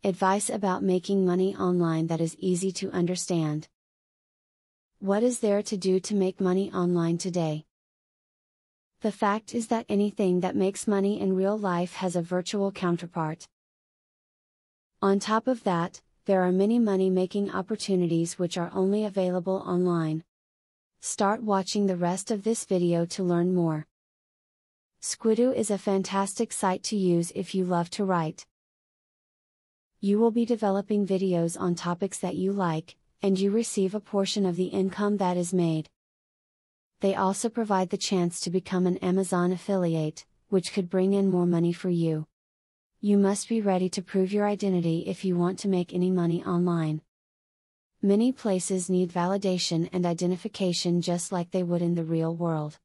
advice about making money online that is easy to understand. What is there to do to make money online today? The fact is that anything that makes money in real life has a virtual counterpart. On top of that, there are many money-making opportunities which are only available online. Start watching the rest of this video to learn more. Squidoo is a fantastic site to use if you love to write. You will be developing videos on topics that you like, and you receive a portion of the income that is made. They also provide the chance to become an Amazon affiliate, which could bring in more money for you. You must be ready to prove your identity if you want to make any money online. Many places need validation and identification just like they would in the real world.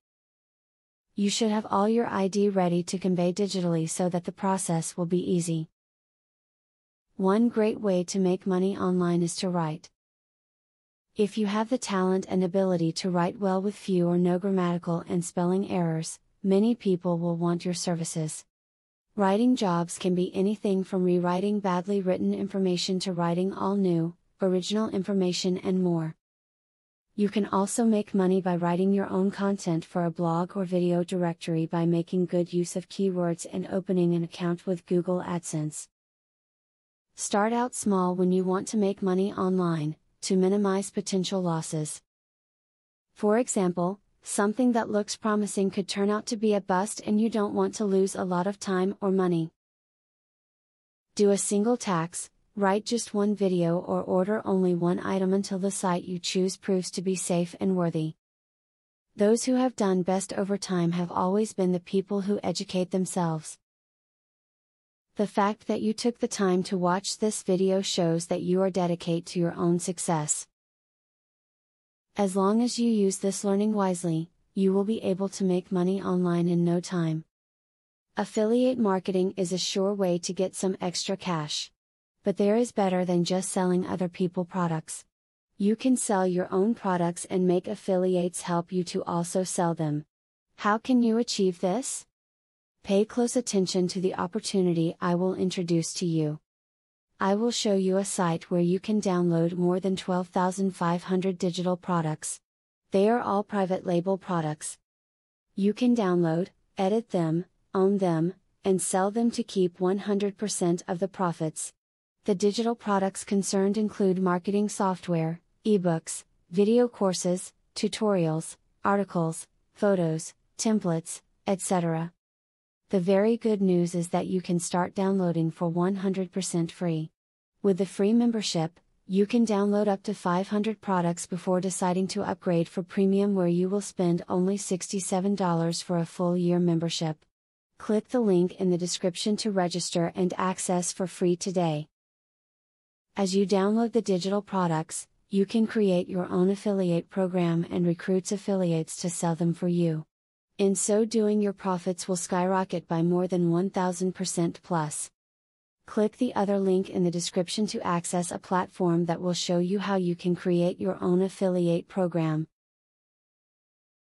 You should have all your ID ready to convey digitally so that the process will be easy. One great way to make money online is to write. If you have the talent and ability to write well with few or no grammatical and spelling errors, many people will want your services. Writing jobs can be anything from rewriting badly written information to writing all new, original information and more. You can also make money by writing your own content for a blog or video directory by making good use of keywords and opening an account with Google AdSense. Start out small when you want to make money online, to minimize potential losses. For example, something that looks promising could turn out to be a bust and you don't want to lose a lot of time or money. Do a single task, write just one video or order only one item until the site you choose proves to be safe and worthy. Those who have done best over time have always been the people who educate themselves. The fact that you took the time to watch this video shows that you are dedicated to your own success. As long as you use this learning wisely, you will be able to make money online in no time. Affiliate marketing is a sure way to get some extra cash. But there is better than just selling other people's products. You can sell your own products and make affiliates help you to also sell them. How can you achieve this? Pay close attention to the opportunity I will introduce to you. I will show you a site where you can download more than 12,500 digital products. They are all private label products. You can download, edit them, own them, and sell them to keep 100% of the profits. The digital products concerned include marketing software, ebooks, video courses, tutorials, articles, photos, templates, etc. The very good news is that you can start downloading for 100% free. With the free membership, you can download up to 500 products before deciding to upgrade for premium, where you will spend only $67 for a full year membership. Click the link in the description to register and access for free today. As you download the digital products, you can create your own affiliate program and recruit affiliates to sell them for you. In so doing, your profits will skyrocket by more than 1000% plus. Click the other link in the description to access a platform that will show you how you can create your own affiliate program.